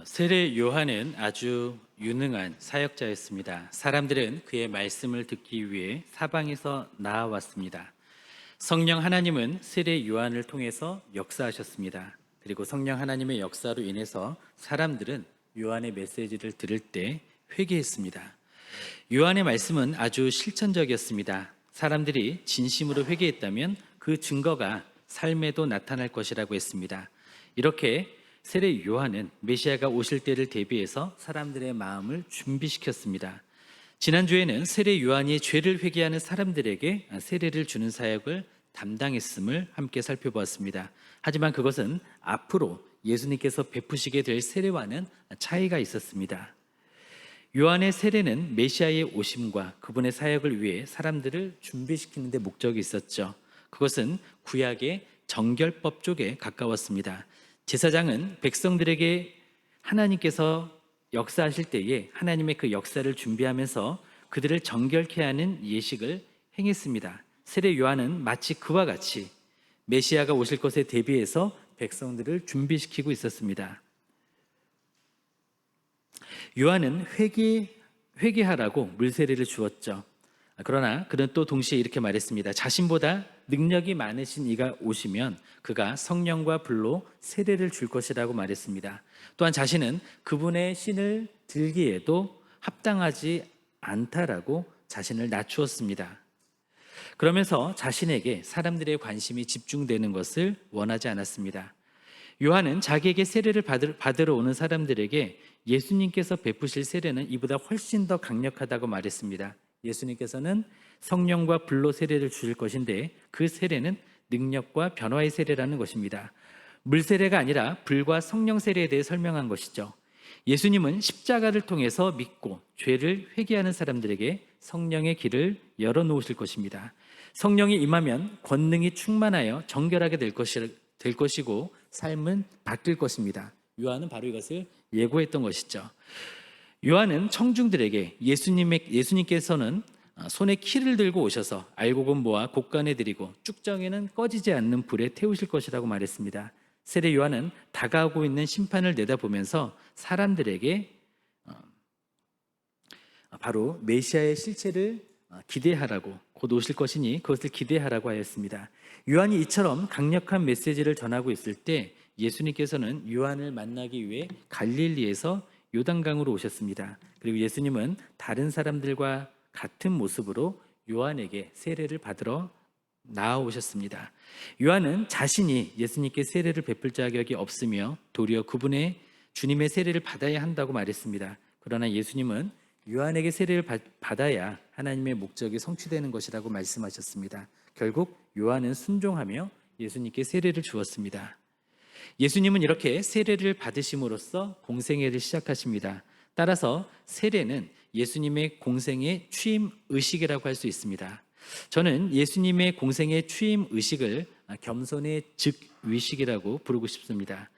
세례 요한은 아주 유능한 사역자였습니다. 사람들은 그의 말씀을 듣기 위해 사방에서 나아왔습니다. 성령 하나님은 세례 요한을 통해서 역사하셨습니다. 그리고 성령 하나님의 역사로 인해서 사람들은 요한의 메시지를 들을 때 회개했습니다. 요한의 말씀은 아주 실천적이었습니다. 사람들이 진심으로 회개했다면 그 증거가 삶에도 나타날 것이라고 했습니다. 이렇게 세례 요한은 메시아가 오실 때를 대비해서 사람들의 마음을 준비시켰습니다. 지난주에는 세례 요한이 죄를 회개하는 사람들에게 세례를 주는 사역을 담당했음을 함께 살펴보았습니다. 하지만 그것은 앞으로 예수님께서 베푸시게 될 세례와는 차이가 있었습니다. 요한의 세례는 메시아의 오심과 그분의 사역을 위해 사람들을 준비시키는 데 목적이 있었죠. 그것은 구약의 정결법 쪽에 가까웠습니다. 제사장은 백성들에게 하나님께서 역사하실 때에 하나님의 그 역사를 준비하면서 그들을 정결케 하는 예식을 행했습니다. 세례 요한은 마치 그와 같이 메시아가 오실 것에 대비해서 백성들을 준비시키고 있었습니다. 요한은 회개하라고 물세례를 주었죠. 그러나 그는 또 동시에 이렇게 말했습니다. 자신보다 능력이 많으신 이가 오시면 그가 성령과 불로 세례를 줄 것이라고 말했습니다. 또한 자신은 그분의 신을 들기에도 합당하지 않다라고 자신을 낮추었습니다. 그러면서 자신에게 사람들의 관심이 집중되는 것을 원하지 않았습니다. 요한은 자기에게 세례를 받으러 오는 사람들에게 예수님께서 베푸실 세례는 이보다 훨씬 더 강력하다고 말했습니다. 예수님께서는 성령과 불로 세례를 주실 것인데 그 세례는 능력과 변화의 세례라는 것입니다. 물 세례가 아니라 불과 성령 세례에 대해 설명한 것이죠. 예수님은 십자가를 통해서 믿고 죄를 회개하는 사람들에게 성령의 길을 열어놓으실 것입니다. 성령이 임하면 권능이 충만하여 정결하게 될 것이고 삶은 바뀔 것입니다. 요한은 바로 이것을 예고했던 것이죠. 요한은 청중들에게 예수님께서는 손에 키를 들고 오셔서 알곡은 모아 곡간에 드리고 쭉정에는 꺼지지 않는 불에 태우실 것이라고 말했습니다. 세례 요한은 다가오고 있는 심판을 내다보면서 사람들에게 바로 메시아의 실체를 기대하라고, 곧 오실 것이니 그것을 기대하라고 하였습니다. 요한이 이처럼 강력한 메시지를 전하고 있을 때 예수님께서는 요한을 만나기 위해 갈릴리에서 요단강으로 오셨습니다. 그리고 예수님은 다른 사람들과 같은 모습으로 요한에게 세례를 받으러 나아오셨습니다. 요한은 자신이 예수님께 세례를 베풀 자격이 없으며 도리어 그분의 주님의 세례를 받아야 한다고 말했습니다. 그러나 예수님은 요한에게 세례를 받아야 하나님의 목적이 성취되는 것이라고 말씀하셨습니다. 결국 요한은 순종하며 예수님께 세례를 주었습니다. 예수님은 이렇게 세례를 받으심으로써 공생애를 시작하십니다. 따라서 세례는 예수님의 공생의 취임 의식이라고 할 수 있습니다. 저는 예수님의 공생의 취임 의식을 겸손의 즉위식이라고 부르고 싶습니다.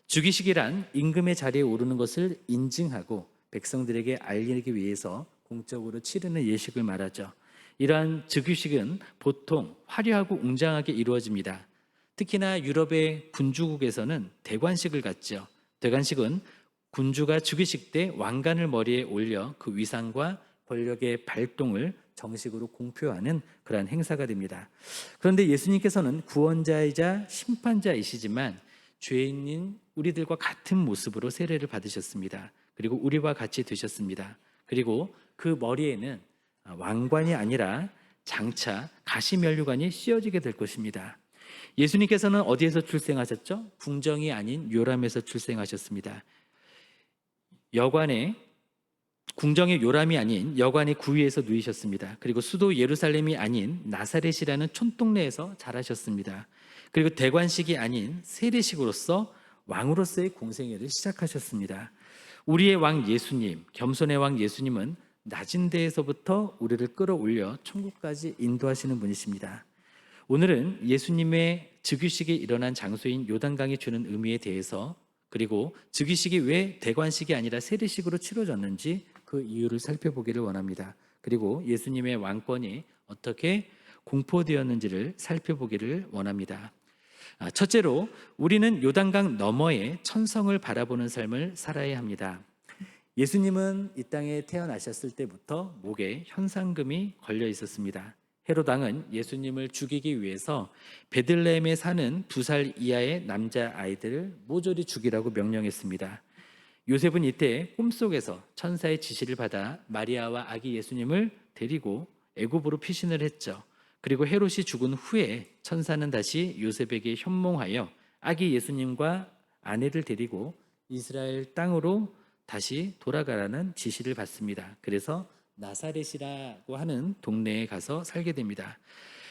즉위식이란 임금의 자리에 오르는 것을 인증하고 백성들에게 알리기 위해서 공적으로 치르는 예식을 말하죠. 이러한 즉위식은 보통 화려하고 웅장하게 이루어집니다. 특히나 유럽의 군주국에서는 대관식을 갖죠. 대관식은 군주가 즉위식 때 왕관을 머리에 올려 그 위상과 권력의 발동을 정식으로 공표하는 그러한 행사가 됩니다. 그런데 예수님께서는 구원자이자 심판자이시지만 죄인인 우리들과 같은 모습으로 세례를 받으셨습니다. 그리고 우리와 같이 되셨습니다. 그리고 그 머리에는 왕관이 아니라 장차 가시면류관이 씌워지게 될 것입니다. 예수님께서는 어디에서 출생하셨죠? 궁정이 아닌 요람에서 출생하셨습니다. 궁정의 요람이 아닌 여관의 구위에서 누이셨습니다. 그리고 수도 예루살렘이 아닌 나사렛이라는 촌동네에서 자라셨습니다. 그리고 대관식이 아닌 세례식으로서 왕으로서의 공생애를 시작하셨습니다. 우리의 왕 예수님, 겸손의 왕 예수님은 낮은 데에서부터 우리를 끌어올려 천국까지 인도하시는 분이십니다. 오늘은 예수님의 즉위식이 일어난 장소인 요단강이 주는 의미에 대해서, 그리고 즉위식이 왜 대관식이 아니라 세례식으로 치러졌는지 그 이유를 살펴보기를 원합니다. 그리고 예수님의 왕권이 어떻게 공포되었는지를 살펴보기를 원합니다. 첫째로 우리는 요단강 너머의 천성을 바라보는 삶을 살아야 합니다. 예수님은 이 땅에 태어나셨을 때부터 목에 현상금이 걸려 있었습니다. 헤롯 왕은 예수님을 죽이기 위해서 베들레헴에 사는 2살 이하의 남자 아이들을 모조리 죽이라고 명령했습니다. 요셉은 이때 꿈속에서 천사의 지시를 받아 마리아와 아기 예수님을 데리고 애굽으로 피신을 했죠. 그리고 헤롯이 죽은 후에 천사는 다시 요셉에게 현몽하여 아기 예수님과 아내를 데리고 이스라엘 땅으로 다시 돌아가라는 지시를 받습니다. 그래서 나사렛이라고 하는 동네에 가서 살게 됩니다.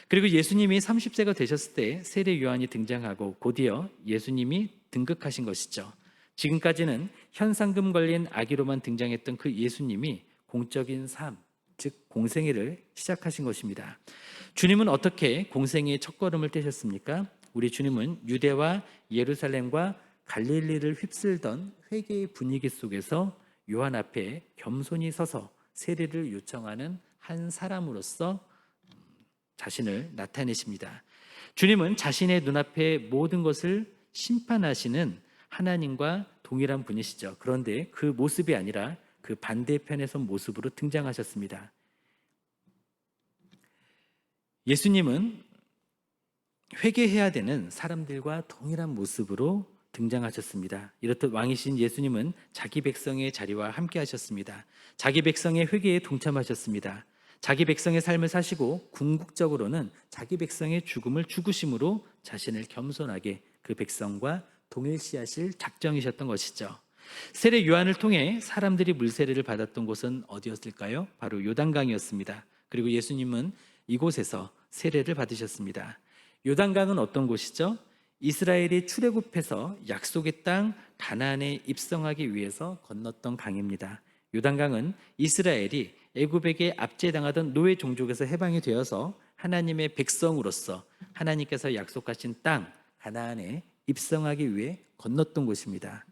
그리고 예수님이 30세가 되셨을 때 세례 요한이 등장하고 곧이어 예수님이 등극하신 것이죠. 지금까지는 현상금 걸린 아기로만 등장했던 그 예수님이 공적인 삶, 즉 공생애를 시작하신 것입니다. 주님은 어떻게 공생애의 첫걸음을 떼셨습니까? 우리 주님은 유대와 예루살렘과 갈릴리를 휩쓸던 회개의 분위기 속에서 요한 앞에 겸손히 서서 세례를 요청하는 한 사람으로서 자신을 나타내십니다. 주님은 자신의 눈앞에 모든 것을 심판하시는 하나님과 동일한 분이시죠. 그런데 그 모습이 아니라 그 반대편에 선 모습으로 등장하셨습니다. 예수님은 회개해야 되는 사람들과 동일한 모습으로 등장하셨습니다. 이렇듯 왕이신 예수님은 자기 백성의 자리와 함께 하셨습니다. 자기 백성의 회개에 동참하셨습니다. 자기 백성의 삶을 사시고 궁극적으로는 자기 백성의 죽음을 죽으심으로 자신을 겸손하게 그 백성과 동일시하실 작정이셨던 것이죠. 세례 요한을 통해 사람들이 물세례를 받았던 곳은 어디였을까요? 바로 요단강이었습니다. 그리고 예수님은 이곳에서 세례를 받으셨습니다. 요단강은 어떤 곳이죠? 이스라엘이 출애굽해서 약속의 땅 가나안에 입성하기 위해서 건넜던 강입니다. 요단강은 이스라엘이 애굽에게 압제당하던 노예 종족에서 해방이 되어서 하나님의 백성으로서 하나님께서 약속하신 땅 가나안에 입성하기 위해 건넜던 곳입니다.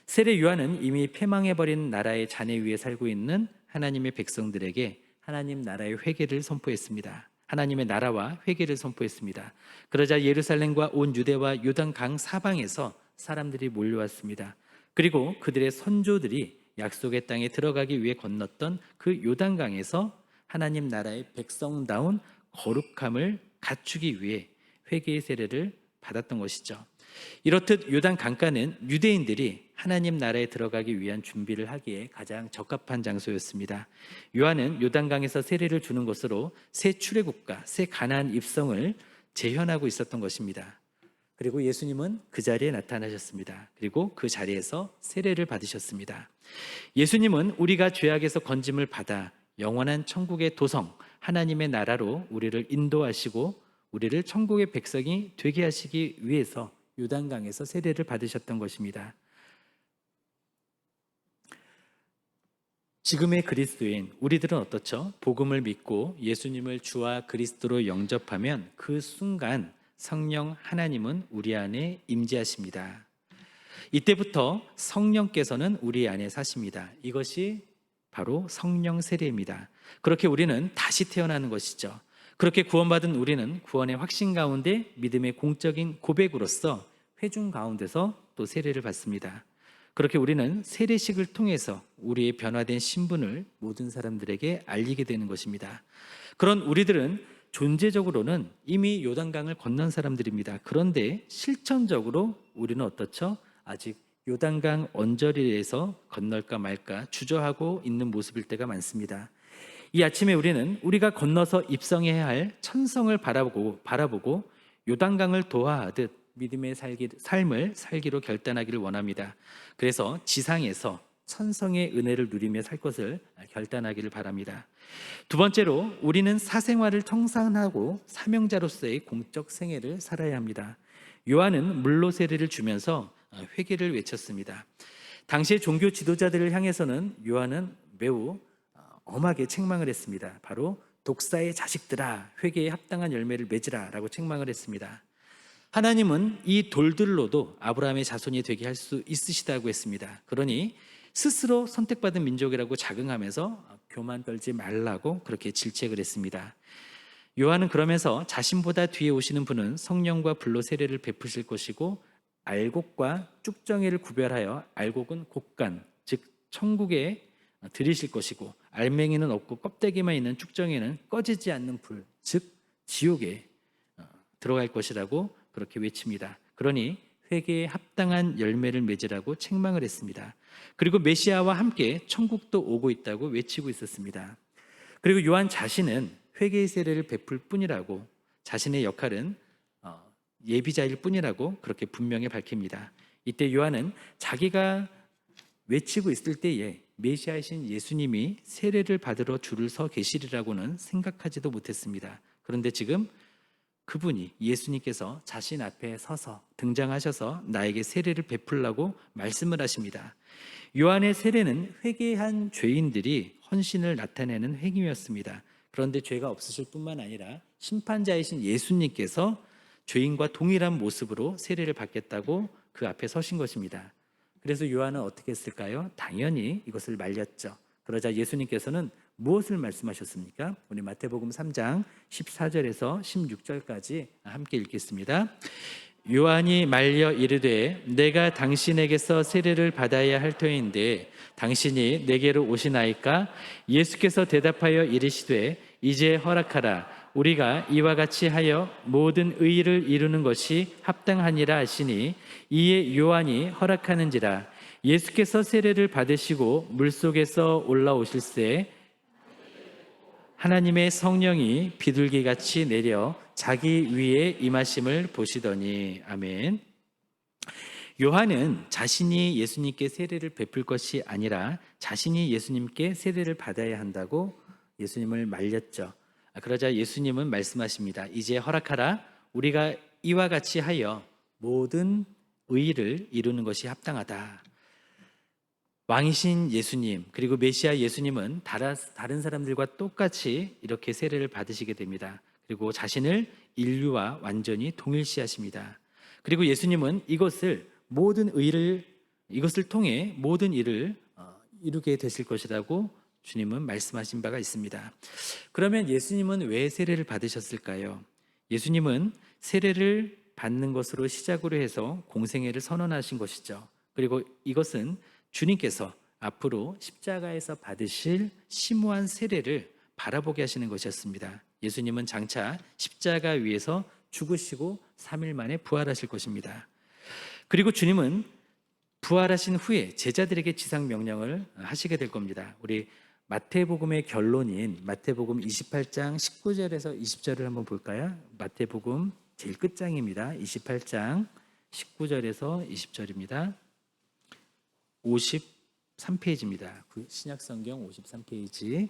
세례 요한은 이미 패망해버린 나라의 잔해 위에 살고 있는 하나님의 백성들에게 하나님 나라의 회개를 선포했습니다. 하나님의 나라와 회개를 선포했습니다. 그러자 예루살렘과 온 유대와 요단강 사방에서 사람들이 몰려왔습니다. 그리고 그들의 선조들이 약속의 땅에 들어가기 위해 건넜던 그 요단강에서 하나님 나라의 백성다운 거룩함을 갖추기 위해 회개의 세례를 받았던 것이죠. 이렇듯 요단 강가는 유대인들이 하나님 나라에 들어가기 위한 준비를 하기에 가장 적합한 장소였습니다. 요한은 요단강에서 세례를 주는 것으로 새 출애굽과 새 가나안 입성을 재현하고 있었던 것입니다. 그리고 예수님은 그 자리에 나타나셨습니다. 그리고 그 자리에서 세례를 받으셨습니다. 예수님은 우리가 죄악에서 건짐을 받아 영원한 천국의 도성 하나님의 나라로 우리를 인도하시고 우리를 천국의 백성이 되게 하시기 위해서 요단강에서 세례를 받으셨던 것입니다. 지금의 그리스도인 우리들은 어떻죠? 복음을 믿고 예수님을 주와 그리스도로 영접하면 그 순간 성령 하나님은 우리 안에 임재하십니다. 이때부터 성령께서는 우리 안에 사십니다. 이것이 바로 성령 세례입니다. 그렇게 우리는 다시 태어나는 것이죠. 그렇게 구원받은 우리는 구원의 확신 가운데 믿음의 공적인 고백으로서 회중 가운데서 또 세례를 받습니다. 그렇게 우리는 세례식을 통해서 우리의 변화된 신분을 모든 사람들에게 알리게 되는 것입니다. 그런 우리들은 존재적으로는 이미 요단강을 건넌 사람들입니다. 그런데 실천적으로 우리는 어떻죠? 아직 요단강 언저리에서 건널까 말까 주저하고 있는 모습일 때가 많습니다. 이 아침에 우리는 우리가 건너서 입성해야 할 천성을 바라보고 요단강을 도하하듯 믿음의 삶을 살기로 결단하기를 원합니다. 그래서 지상에서 천성의 은혜를 누리며 살 것을 결단하기를 바랍니다. 두 번째로 우리는 사생활을 청산하고 사명자로서의 공적 생애를 살아야 합니다. 요한은 물로 세례를 주면서 회개를 외쳤습니다. 당시의 종교 지도자들을 향해서는 요한은 매우 엄하게 책망을 했습니다. 바로 독사의 자식들아 회개에 합당한 열매를 맺으라 라고 책망을 했습니다. 하나님은 이 돌들로도 아브라함의 자손이 되게 할 수 있으시다고 했습니다. 그러니 스스로 선택받은 민족이라고 자긍하면서 교만 떨지 말라고 그렇게 질책을 했습니다. 요한은 그러면서 자신보다 뒤에 오시는 분은 성령과 불로 세례를 베푸실 것이고 알곡과 쭉정이를 구별하여 알곡은 곡간, 즉 천국에 들이실 것이고 알맹이는 없고 껍데기만 있는 쭉정이는 꺼지지 않는 불, 즉 지옥에 들어갈 것이라고 그렇게 외칩니다. 그러니 회개에 합당한 열매를 맺으라고 책망을 했습니다. 그리고 메시아와 함께 천국도 오고 있다고 외치고 있었습니다. 그리고 요한 자신은 회개의 세례를 베풀 뿐이라고, 자신의 역할은 예비자일 뿐이라고 그렇게 분명히 밝힙니다. 이때 요한은 자기가 외치고 있을 때에 메시아이신 예수님이 세례를 받으러 줄을 서 계시리라고는 생각하지도 못했습니다. 그런데 지금 그분이, 예수님께서 자신 앞에 서서 등장하셔서 나에게 세례를 베풀라고 말씀을 하십니다. 요한의 세례는 회개한 죄인들이 헌신을 나타내는 행위였습니다. 그런데 죄가 없으실 뿐만 아니라 심판자이신 예수님께서 죄인과 동일한 모습으로 세례를 받겠다고 그 앞에 서신 것입니다. 그래서 요한은 어떻게 했을까요? 당연히 이것을 말렸죠. 그러자 예수님께서는 무엇을 말씀하셨습니까? 우리 마태복음 3장 14절에서 16절까지 함께 읽겠습니다. 요한이 말려 이르되 내가 당신에게서 세례를 받아야 할 터인데 당신이 내게로 오시나이까? 예수께서 대답하여 이르시되 이제 허락하라. 우리가 이와 같이 하여 모든 의를 이루는 것이 합당하니라 하시니 이에 요한이 허락하는지라. 예수께서 세례를 받으시고 물속에서 올라오실새 하나님의 성령이 비둘기같이 내려 자기 위에 임하심을 보시더니. 아멘. 요한은 자신이 예수님께 세례를 베풀 것이 아니라 자신이 예수님께 세례를 받아야 한다고 예수님을 말렸죠. 그러자 예수님은 말씀하십니다. 이제 허락하라. 우리가 이와 같이 하여 모든 의를 이루는 것이 합당하다. 왕이신 예수님, 그리고 메시아 예수님은 다른 사람들과 똑같이 이렇게 세례를 받으시게 됩니다. 그리고 자신을 인류와 완전히 동일시하십니다. 그리고 예수님은 이것을 통해 모든 일을 이루게 되실 것이라고 주님은 말씀하신 바가 있습니다. 그러면 예수님은 왜 세례를 받으셨을까요? 예수님은 세례를 받는 것으로 시작으로 해서 공생애를 선언하신 것이죠. 그리고 이것은 주님께서 앞으로 십자가에서 받으실 심오한 세례를 바라보게 하시는 것이었습니다. 예수님은 장차 십자가 위에서 죽으시고 3일 만에 부활하실 것입니다. 그리고 주님은 부활하신 후에 제자들에게 지상 명령을 하시게 될 겁니다. 우리 마태복음의 결론인 마태복음 28장 19절에서 20절을 한번 볼까요? 마태복음 제일 끝장입니다. 28장 19절에서 20절입니다. 53페이지입니다. 신약성경 53페이지.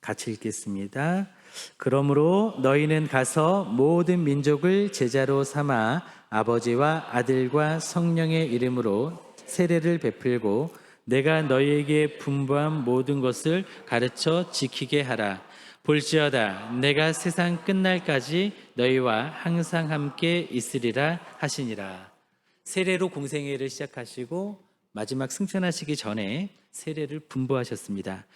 같이 읽겠습니다. 그러므로 너희는 가서 모든 민족을 제자로 삼아 아버지와 아들과 성령의 이름으로 세례를 베풀고 내가 너희에게 분부한 모든 것을 가르쳐 지키게 하라. 볼지어다 내가 세상 끝날까지 너희와 항상 함께 있으리라 하시니라. 세례로 공생애를 시작하시고 마지막 승천하시기 전에 세례를 분부하셨습니다.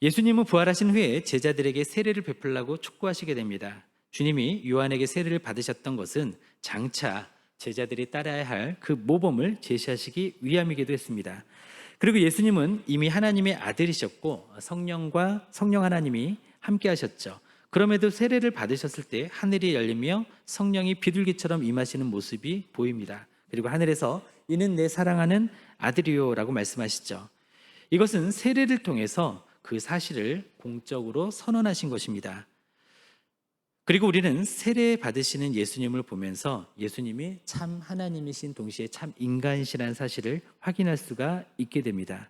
예수님은 부활하신 후에 제자들에게 세례를 베풀라고 촉구하시게 됩니다. 주님이 요한에게 세례를 받으셨던 것은 장차 제자들이 따라야 할 그 모범을 제시하시기 위함이기도 했습니다. 그리고 예수님은 이미 하나님의 아들이셨고 성령 하나님이 함께 하셨죠. 그럼에도 세례를 받으셨을 때 하늘이 열리며 성령이 비둘기처럼 임하시는 모습이 보입니다. 그리고 하늘에서 이는 내 사랑하는 아들이요 라고 말씀하시죠. 이것은 세례를 통해서 그 사실을 공적으로 선언하신 것입니다. 그리고 우리는 세례 받으시는 예수님을 보면서 예수님이 참 하나님이신 동시에 참 인간이시라는 사실을 확인할 수가 있게 됩니다.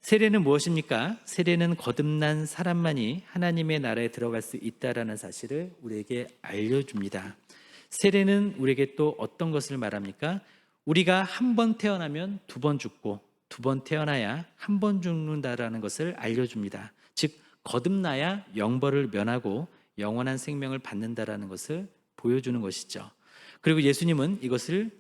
세례는 무엇입니까? 세례는 거듭난 사람만이 하나님의 나라에 들어갈 수 있다라는 사실을 우리에게 알려줍니다. 세례는 우리에게 또 어떤 것을 말합니까? 우리가 한 번 태어나면 2번 죽고 2번 태어나야 1번 죽는다라는 것을 알려줍니다. 즉 거듭나야 영벌을 면하고 영원한 생명을 받는다라는 것을 보여주는 것이죠. 그리고 예수님은 이것을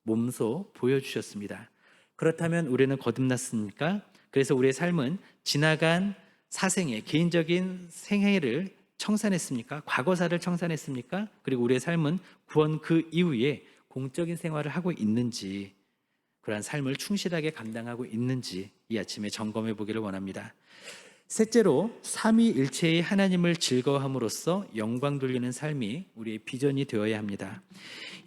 몸소 보여주셨습니다. 그렇다면 우리는 거듭났습니까? 그래서 우리의 삶은 지나간 사생애, 개인적인 생애를 청산했습니까? 과거사를 청산했습니까? 그리고 우리의 삶은 구원 그 이후에 공적인 생활을 하고 있는지, 그러한 삶을 충실하게 감당하고 있는지 이 아침에 점검해 보기를 원합니다. 셋째로 삼위일체의 하나님을 즐거워함으로써 영광 돌리는 삶이 우리의 비전이 되어야 합니다.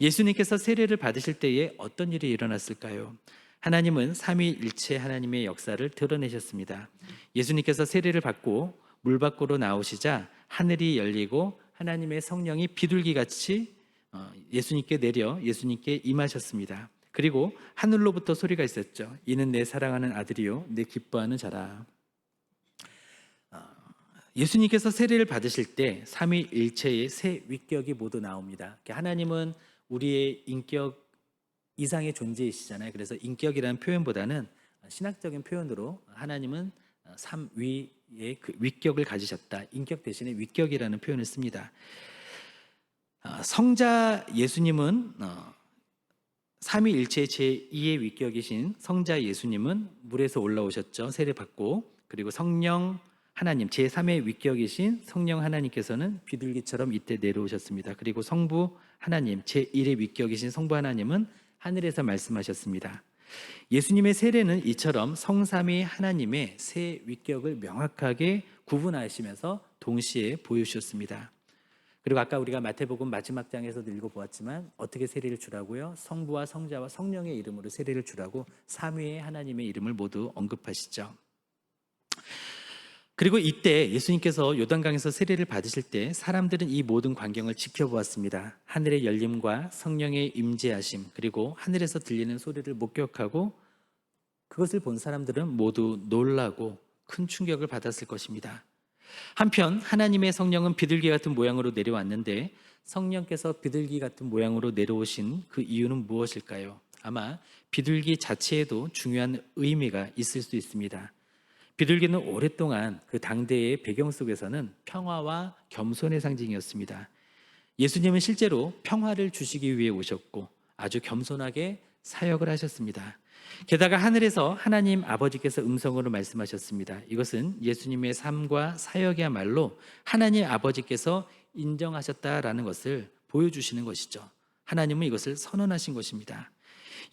예수님께서 세례를 받으실 때에 어떤 일이 일어났을까요? 하나님은 삼위일체 하나님의 역사를 드러내셨습니다. 예수님께서 세례를 받고 물 밖으로 나오시자 하늘이 열리고 하나님의 성령이 비둘기같이 예수님께 내려 예수님께 임하셨습니다. 그리고 하늘로부터 소리가 있었죠. 이는 내 사랑하는 아들이요 내 기뻐하는 자라. 예수님께서 세례를 받으실 때 삼위일체의 세 위격이 모두 나옵니다. 하나님은 우리의 인격 이상의 존재이시잖아요. 그래서 인격이라는 표현보다는 신학적인 표현으로 하나님은 삼위의 그 위격을 가지셨다. 인격 대신에 위격이라는 표현을 씁니다. 성자 예수님은 삼위일체의 제2의 위격이신 성자 예수님은 물에서 올라오셨죠. 세례 받고. 그리고 성령 하나님 제3의 위격이신 성령 하나님께서는 비둘기처럼 이때 내려오셨습니다. 그리고 성부 하나님 제1의 위격이신 성부 하나님은 하늘에서 말씀하셨습니다. 예수님의 세례는 이처럼 성삼위 하나님의 세 위격을 명확하게 구분하시면서 동시에 보여주셨습니다. 그리고 아까 우리가 마태복음 마지막 장에서도 읽어보았지만 어떻게 세례를 주라고요? 성부와 성자와 성령의 이름으로 세례를 주라고 삼위의 하나님의 이름을 모두 언급하시죠. 그리고 이때 예수님께서 요단강에서 세례를 받으실 때 사람들은 이 모든 광경을 지켜보았습니다. 하늘의 열림과 성령의 임재하심, 그리고 하늘에서 들리는 소리를 목격하고 그것을 본 사람들은 모두 놀라고 큰 충격을 받았을 것입니다. 한편 하나님의 성령은 비둘기 같은 모양으로 내려왔는데 성령께서 비둘기 같은 모양으로 내려오신 그 이유는 무엇일까요? 아마 비둘기 자체에도 중요한 의미가 있을 수 있습니다. 비둘기는 오랫동안 그 당대의 배경 속에서는 평화와 겸손의 상징이었습니다. 예수님은 실제로 평화를 주시기 위해 오셨고 아주 겸손하게 사역을 하셨습니다. 게다가 하늘에서 하나님 아버지께서 음성으로 말씀하셨습니다. 이것은 예수님의 삶과 사역이야말로 하나님 아버지께서 인정하셨다라는 것을 보여주시는 것이죠. 하나님은 이것을 선언하신 것입니다.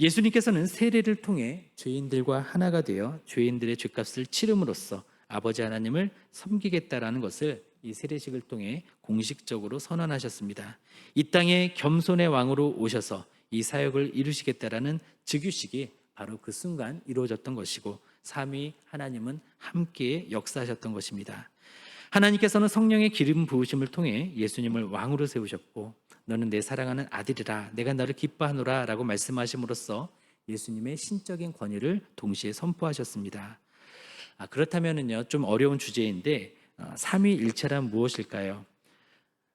예수님께서는 세례를 통해 죄인들과 하나가 되어 죄인들의 죄값을 치름으로써 아버지 하나님을 섬기겠다라는 것을 이 세례식을 통해 공식적으로 선언하셨습니다. 이 땅에 겸손의 왕으로 오셔서 이 사역을 이루시겠다라는 즉위식이 바로 그 순간 이루어졌던 것이고 삼위 하나님은 함께 역사하셨던 것입니다. 하나님께서는 성령의 기름 부으심을 통해 예수님을 왕으로 세우셨고 너는 내 사랑하는 아들이라 내가 너를 기뻐하노라 라고 말씀하심으로써 예수님의 신적인 권위를 동시에 선포하셨습니다. 그렇다면은요 좀 어려운 주제인데 삼위일체란 무엇일까요?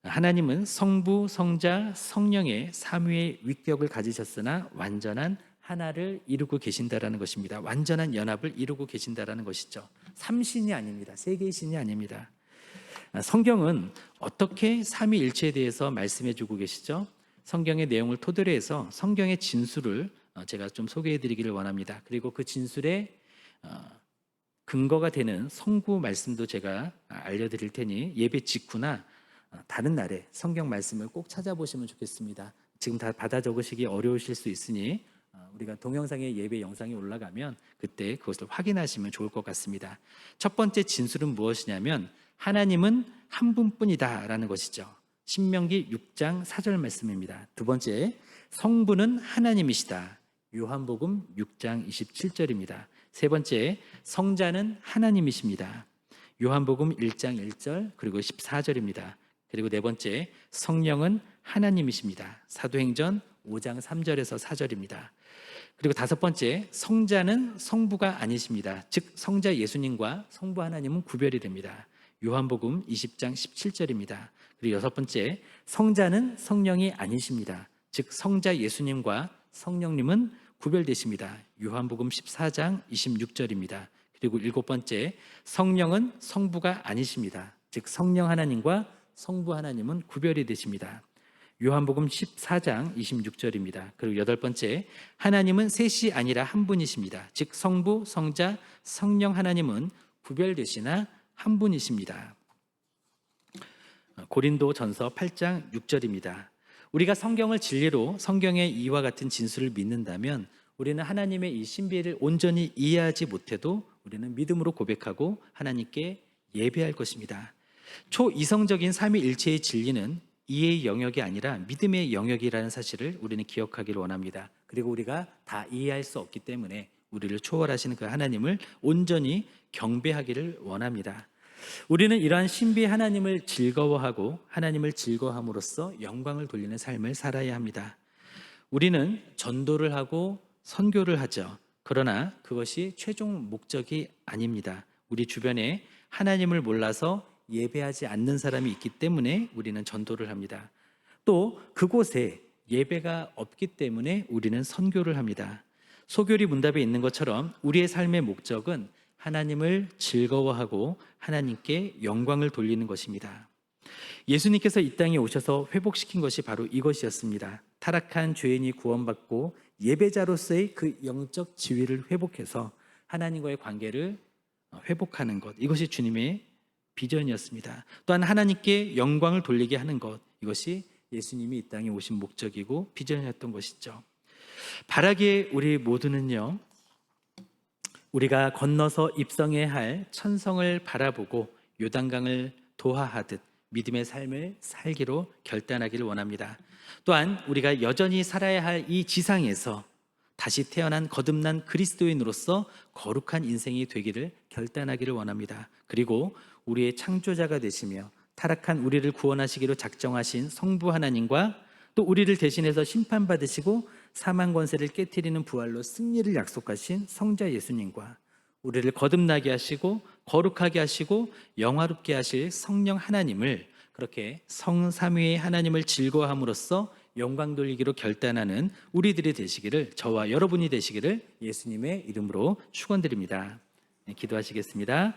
하나님은 성부, 성자, 성령의 삼위의 위격을 가지셨으나 완전한 하나를 이루고 계신다라는 것입니다. 완전한 연합을 이루고 계신다라는 것이죠. 삼신이 아닙니다. 세 개의 신이 아닙니다. 성경은 어떻게 삼위일체에 대해서 말씀해 주고 계시죠? 성경의 내용을 토대로 해서 성경의 진술을 제가 좀 소개해 드리기를 원합니다. 그리고 그 진술의 근거가 되는 성구 말씀도 제가 알려드릴 테니 예배 직후나 다른 날에 성경 말씀을 꼭 찾아보시면 좋겠습니다. 지금 다 받아 적으시기 어려우실 수 있으니 우리가 동영상의 예배 영상이 올라가면 그때 그것을 확인하시면 좋을 것 같습니다. 첫 번째 진술은 무엇이냐면 하나님은 한 분뿐이다 라는 것이죠. 신명기 6장 4절 말씀입니다. 두 번째, 성부는 하나님이시다. 요한복음 6장 27절입니다. 세 번째, 성자는 하나님이십니다. 요한복음 1장 1절 그리고 14절입니다. 그리고 네 번째, 성령은 하나님이십니다. 사도행전 5장 3절에서 4절입니다. 그리고 다섯 번째, 성자는 성부가 아니십니다. 즉 성자 예수님과 성부 하나님은 구별이 됩니다. 요한복음 20장 17절입니다. 그리고 여섯 번째, 성자는 성령이 아니십니다. 즉 성자 예수님과 성령님은 구별되십니다. 요한복음 14장 26절입니다. 그리고 일곱 번째, 성령은 성부가 아니십니다. 즉 성령 하나님과 성부 하나님은 구별이 되십니다. 요한복음 14장 26절입니다. 그리고 여덟 번째, 하나님은 셋이 아니라 한 분이십니다. 즉 성부, 성자, 성령 하나님은 구별되시나 한 분이십니다. 고린도전서 8장 6절입니다. 우리가 성경을 진리로 성경의 이와 같은 진술을 믿는다면 우리는 하나님의 이 신비를 온전히 이해하지 못해도 우리는 믿음으로 고백하고 하나님께 예배할 것입니다. 초이성적인 삼위일체의 진리는 이해의 영역이 아니라 믿음의 영역이라는 사실을 우리는 기억하기를 원합니다. 그리고 우리가 다 이해할 수 없기 때문에 우리를 초월하시는 그 하나님을 온전히 경배하기를 원합니다. 우리는 이러한 신비의 하나님을 즐거워하고 하나님을 즐거워함으로써 영광을 돌리는 삶을 살아야 합니다. 우리는 전도를 하고 선교를 하죠. 그러나 그것이 최종 목적이 아닙니다. 우리 주변에 하나님을 몰라서 예배하지 않는 사람이 있기 때문에 우리는 전도를 합니다. 또 그곳에 예배가 없기 때문에 우리는 선교를 합니다. 소교리 문답에 있는 것처럼 우리의 삶의 목적은 하나님을 즐거워하고 하나님께 영광을 돌리는 것입니다. 예수님께서 이 땅에 오셔서 회복시킨 것이 바로 이것이었습니다. 타락한 죄인이 구원받고 예배자로서의 그 영적 지위를 회복해서 하나님과의 관계를 회복하는 것, 이것이 주님의 비전이었습니다. 또한 하나님께 영광을 돌리게 하는 것, 이것이 예수님이 이 땅에 오신 목적이고 비전이었던 것이죠. 바라기에 우리 모두는요, 우리가 건너서 입성해야 할 천성을 바라보고 요단강을 도하하듯 믿음의 삶을 살기로 결단하기를 원합니다. 또한 우리가 여전히 살아야 할 이 지상에서 다시 태어난 거듭난 그리스도인으로서 거룩한 인생이 되기를 결단하기를 원합니다. 그리고 우리의 창조자가 되시며 타락한 우리를 구원하시기로 작정하신 성부 하나님과 또 우리를 대신해서 심판받으시고 사망 권세를 깨트리는 부활로 승리를 약속하신 성자 예수님과 우리를 거듭나게 하시고 거룩하게 하시고 영화롭게 하실 성령 하나님을, 그렇게 성삼위의 하나님을 즐거워함으로써 영광 돌리기로 결단하는 우리들이 되시기를, 저와 여러분이 되시기를 예수님의 이름으로 축원드립니다. 기도하시겠습니다.